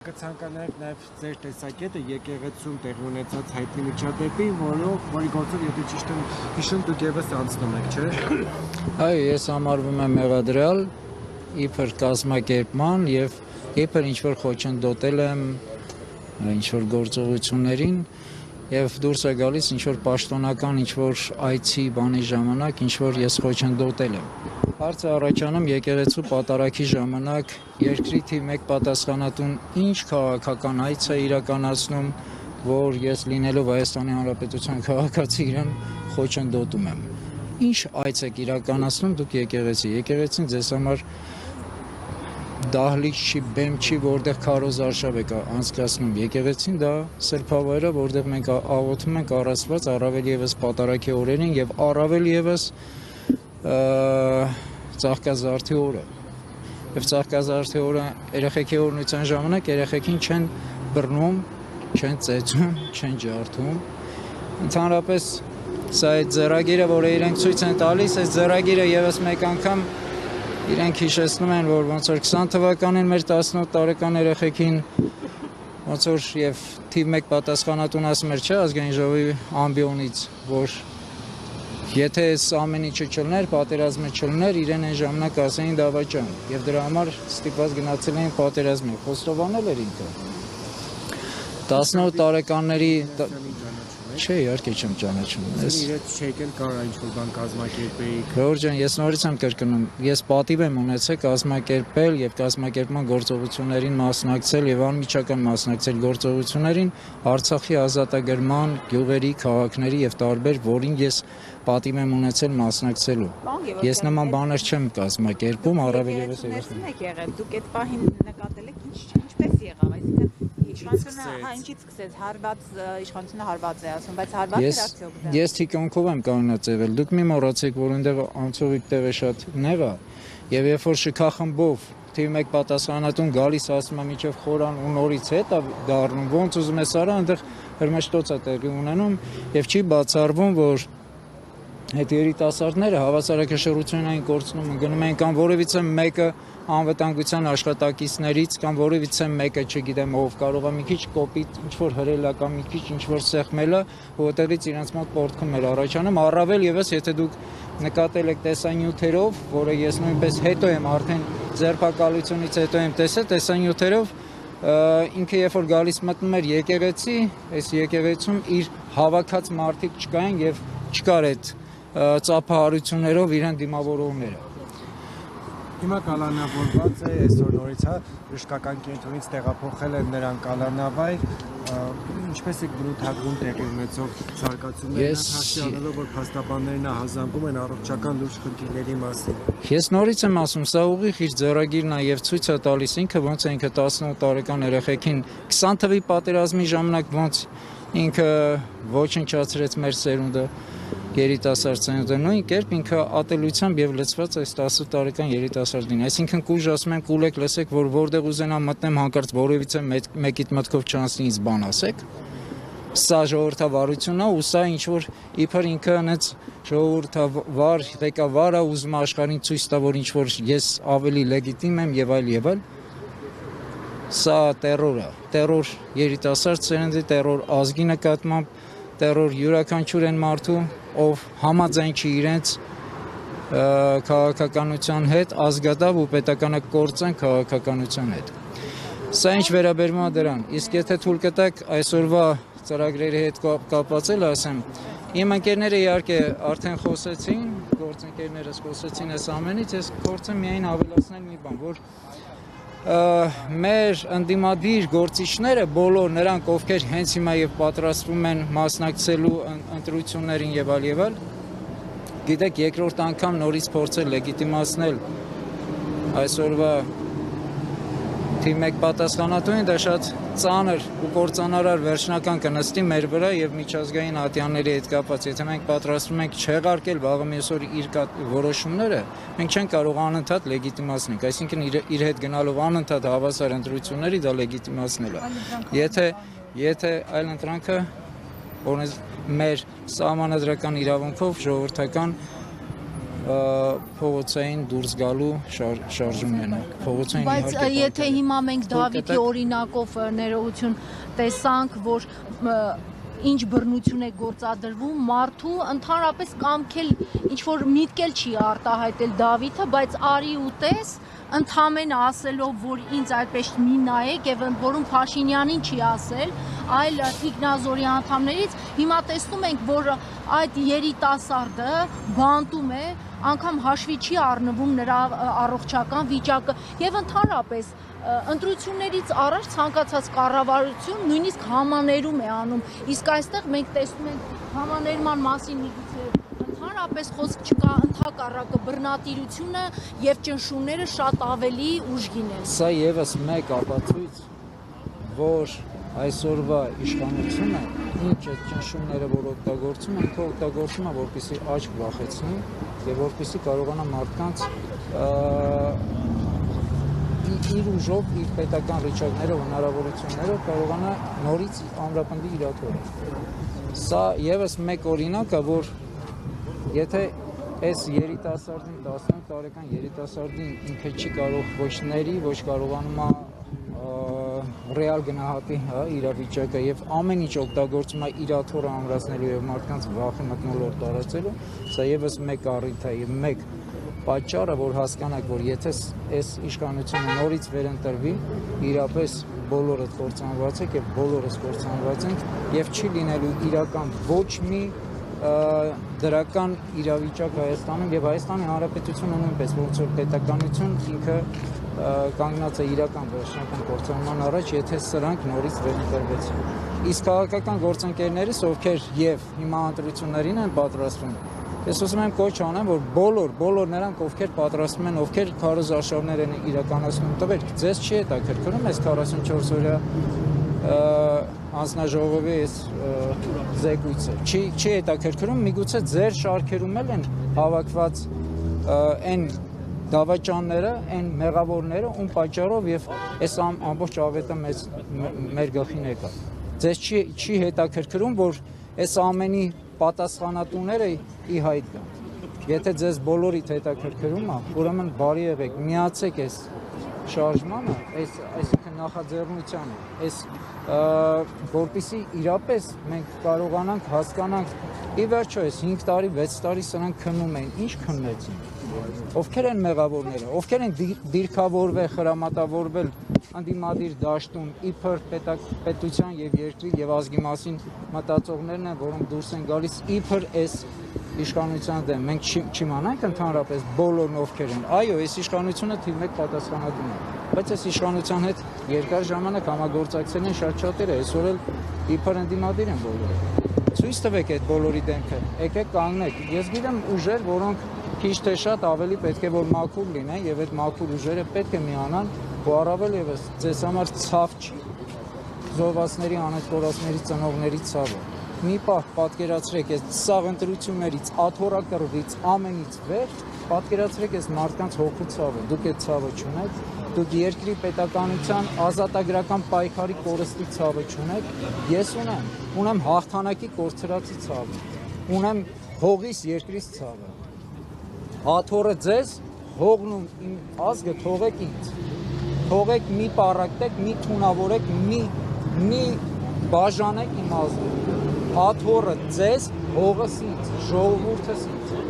Կցանկանայինք նաև ձեր տեսակետը եկեղեցում տեղի ունեցած հայտնի միջադեպի, որի գործով եթե ճիշտ եմ հիշում, դուք ևս անցնում եք, չէ՞։ Այո, ես համարվում եմ մեղադրյալ իբր կազմակերպման եւ իբր ինչ-որ խոչընդոտել եմ ինչ-որ գործողություններին եւ դուրս է գալիս ինչ-որ պաշտոնական ինչ-որ այցի բանի ժամանակ ինչ-որ ես խոչընդոտել եմ։ Հարցը առաջանում եկեղեցու պատարագի ժամանակ երկրի թիվ 1 պատասխանատուն ինչ քաղաքական այց է իրականացնում, որ ես լինելով Հայաստանի Հանրապետության քաղաքացի իրեն խոչընդոտում եմ։ Ինչ այց եք իրականացնում դուք եկեղեցի։ Եկեղեցին ձեզ համար դահլիճ չի, բեմ չի, որտեղ քարոզ արշավ եք անցկացնում։ Եկեղեցին դա սրբավայր է, որտեղ մենք աղոթում ենք առասված առավել եւս պատարագի օրերին եւ առավել եւս Ծաղկազարդի օրը։ Եվ Ծաղկազարդի օրը երեխեքի օրնության ժամանակ երեխեքին չեն բռնում, չեն ծեծում, չեն ջարդում։ Ընդհանրապես սա այդ ձեռագիրը, որը իրենք ցույց են տալիս, այս ձեռագիրը եւս մեկ անգամ իրենք հիշեցնում են, որ ոնց որ 20 թվականին մեր 18 տարեկան երեխեքին ոնց որ եւ թիվ 1 պատասխանատուն ասում էր, չէ, ազգային ժողովի ամբիոնից, որ եթե այս ամեն ինչը չլներ, պատերազմը չլներ, իրեն այն ժամանակ ասեին դավաճան եւ դրա համար ստիպված գնացել էին պատերազմի։ Խոստովանել էր ինքը 18 տարեկանների չէ, իհարկե չեմ ճանաչում։ Ես իրենց չեկել կարա ինչ-որ բան կազմակերպեիք։ Գորգ ջան, ես նորից եմ կրկնում, ես պատիվ եմ ունեցել կազմակերպել եւ կազմակերպման գործողություններին մասնակցել եւ անմիջական մասնակցել գործողություններին Արցախի ազատագրման, գյուղերի, քաղաքների եւ տարբեր, որին ես պատիվ եմ ունեցել մասնակցելու։ Ես նման բաներ չեմ կազմակերպում, առավել եւս եղել։ Դուք այդ պահին նկատել եք ինչպես եղավ, այսինքն իշխանությունը ինչից սկսեց, իշխանությունը հարված է ասում, բայց հարված էր արդյոք դա։ Ես թիկունքով եմ կանոնացել, դուք մի մոռացեք, որ այնտեղ անցողիկ տեղը շատ նեղ է, եւ երբ որ շքախմբով թիվ 1 պատասխանատուն գալիս ասում է միջև խորան ու նորից հետ է դառնում, ոնց ուզում ես արա, այնտեղ հրմեշտոց է տեղի ունենում եւ չի բացառվում, որ այդ երիտասարդները հավասարակշռությունային կորցնում են, գնում են կամ որևիցե մեկը անվտանգության աշխատակիցներից կամ որևիցե մեկը, չգիտեմ, ով կարող է մի քիչ կոպիտ ինչ-որ հրելական, մի քիչ ինչ-որ սեղմելը, որտեղից իրենց մոտ պորտքում էր առաջանում, առավել եւս եթե դուք նկատել եք տեսանյութերով, որը ես նույնպես հետո եմ արդեն ձերբակալությունից հետո եմ տեսել տեսանյութերով, ինքը երբ որ գալիս մտնում էր եկեղեցի, այս եկեղեցում իր հավաքած մարդիկ չկային եւ չկար այդ ծափահարություններով իրեն դիմավորողները։ Հիմա կալանավորված է այսօր նորից բժշկական կենտրոնից տեղափոխել են նրան կալանավայր, ինչպես եք բնութագրում տեղի ունեցող զարգացումներն հաշվի առնելով, որ փաստաբաններն հազանգում են առողջական լուրջ խնդիրների մասին։ Ես նորից եմ ասում, սա ուղիղ իր ձեռագիրն է եւ ցույց է տալիս ինքը ոնց է ինքը 18 տարեկան երեխեքին 20 թվականի պատերազմի ժամանակ ոնց ինքը ոչնչացրեց մեր սերունդը երիտասարդ սերունդը, նույն կերպ ինքը ատելությամբ եւ լցված այս 18 տարեկան երիտասարդին, այսինքն կուժ ասում եմ կուլեք լսեք, որ որտեղ ուզենամ մտնեմ հանկարծ որևիցե մեկիդ մտքով չանցնի ինձ բան ասեք։ Սա ժողովրդավարությունն է ու սա ինչ որ իբր ինքը այնց ժողովրդավար ղեկավար է ուզում աշխարհին ցույց տա, որ ինչ որ ես ավելի լեգիտիմ եմ եւ այլ Սա տերոր է, տերոր երիտասարդ սերնդի, տերոր ազգի նկատմամբ, տերոր յուրաքանչյուր են մարդու, ով համաձայն չի իրենց քաղաքականության հետ, ազգադավ ու պետականը կործան քաղաքականության հետ։ Սա ինչ վերաբերում է դրան, իսկ եթե թույլ կտաք այսօրվա ծրագրերի հետ կապված էլ ասեմ, իմ ընկերները իհարկե արդեն խոսեցին, գործընկերներս խոսեցին այս ամենից, ես փորձեմ միայն ավելացնել մի բան, որ մեր ընդդիմադիր գործիչները բոլոր նրանք, ովքեր հենց հիմա եւ պատրաստվում են մասնակցելու ընտրություններին եւ այլ, գիտեք, երկրորդ անգամ նորից փորձել լեգիտիմացնել այսօրվա թիվ 1 պատասխանատուին, դա շատ ծանր ու կործանարար վերջնական կնստի մեր վրա եւ միջազգային ատյանների հետ կապված, եթե մենք պատրաստվում ենք չեղարկել վաղը մյուս օր իր որոշումները, մենք չենք կարող անընդհատ լեգիտիմացնել, այսինքն իր հետ գնալով անընդհատ հավասար ընտրությունների դա լեգիտիմացնել է։ Եթե այլ ընտրանքը մեր սահմանադրական իրավունքով ժողովրդական փողոցային դուրս գալու շարժումներն են։ Փողոցային Բայց եթե հիմա մենք Դավիթի օրինակով ներողություն տեսանք, որ ինչ բռնություն է գործադրվում, մարդու ընդհանրապես կամքել ինչ որ միտքել չի արտահայտել Դավիթը, բայց արի ու տես ընդամենը ասելով, որ ինձ այդպես մի նայեք եւ ընդ որում Փաշինյանին չի ասել, այլ Թիկնազորի անդամներից հիմա տեսնում ենք, որ այդ երիտասարդը բանտում է, անգամ հաշվի չի առնվում նրա առողջական վիճակը եւ ընդհանրապես ընտրություններից առաջ ցանկացած կառավարություն նույնիսկ համաներում է անում, իսկ այստեղ մենք տեսնում ենք համաներման մասին միգուցե ընդհանրապես խոսք չկա, ընդհակառակը բռնատիրությունը եւ ճնշումները շատ ավելի ուժգին են։ Սա եւս մեկ ապացույց, որ այսօրվա իշխանությունը ինչ այդ ճնշումները որ օգտագործում են, ինքը օգտագործում է որպեսզի աչք վախեցնի եւ որպեսզի կարողանա մարդկանց իր ուժով, իր պետական ռիչակներով, հնարավորություններով կարողանա նորից ամրապնդի իր աթոռը։ Սա եւս մեկ օրինակ է, որ եթե այս երիտասարդին 15 տարեկան երիտասարդին ինքը չի կարող ոչ ների, ոչ կարողանում է ռեալ գնահատի իրավիճակը եւ ամեն ինչ օգտագործում է իր աթոռը ամրացնելու եւ մարդկանց վախի մթնոլորտ տարածելու, սա եւս մեկ առիթ է եւ մեկ պատճառը, որ հասկանաք, որ եթե այս իշխանությունը նորից վերընտրվի, իրապես բոլորը կործանված եք եւ բոլորս կործանված ենք եւ չի լինելու իրական ոչ մի դրական իրավիճակ Հայաստանում եւ Հայաստանի Հանրապետությունը նույնպես ոնց որ պետականություն ինքը կանգնած է իրական վերջնական կործանման առաջ, եթե սրանք նորից վերընտրվեցին։ Իսկ քաղաքական գործընկերներս, ովքեր եւ հիմա ընտրություններին են պատրաստվում, ես ուզում եմ կոչ անեմ, որ բոլոր նրանք, ովքեր պատրաստվում են, ովքեր քարոզարշավներ են իրականացնում, տվեք, ձեզ չի հետաքրքրում այս 44 օրյա անձնաժողովի այս զեկույցը, չի հետաքրքրում, միգուցե ձեր շարքերում են հավաքված այն դավաճանները, այն մեղավորները, ում պատճառով եւ այս ամբողջ ավետը մեր գլխին եկա։ Ձեզ չի հետաքրքրում, որ այս ամենի պատասխանատուները ի հայտ գան։ Եթե ձեզ բոլորիդ հետաքրքրում է, ուրեմն բարի եղեք, միացեք այս շարժմանը, այսինքն նախաձեռնությանը, այս որպեսզի իրապես մենք կարողանանք հասկանանք, ի վերջո այս 5 տարի, 6 տարի սրանք քննում են, ինչ քննեցին։ Ովքեր են մեղավորները, ովքեր են դիրքավորվել, խրամատավորվել անդիմադիր դաշտում, իբր պետության եւ երկրի եւ ազգի մասին մտածողներն են, որոնք դուրս են գալիս իբր այս իշխանության դեմ։ Մենք չիմանանք ընդհանրապես բոլորն ովքեր են։ Այո, այս իշխանությունը թիվ 1 պատասխանատուն է, բայց այս իշխանության հետ երկար ժամանակ համագործակցել են շատ շատերը, այսօր էլ իբր անդիմադիր են բոլորը։ Ցույց տվեք այդ բոլորի դեմքը, եկեք կանգնեք։ Ես գիտեմ ուժեր, որոնք քիչ թե շատ ավելի պետք է որ մաքուր լինեն եւ այդ մաքուր ուժերը պետք է միանան, ու առավել եւս ձեզ համար ցավ չի զոհվածների, անհետքորածների ծնողների ցավը։ Մի պահ պատկերացրեք այս սաղ ընտրություններից, աթոռակռվից, ամենից վեր, պատկերացրեք այս մարդկանց հոգու ցավը։ Դուք այդ ցավը չունեք, դուք երկրի պետականության ազատագրական պայքարի կորստի ցավը չունեք։ Ես ունեմ հաղթանակի կորցրածի ցավը, ունեմ հողիս երկրից ցավը։ Աթոռը ձեզ, հողն ու իմ ազգը թողեք ինձ։ Թողեք մի պառակտեք, մի թունավորեք, մի բաժանեք իմ ազգը։ Աթոռը ձեզ, հողս ինձ, ժողովուրդս ինձ։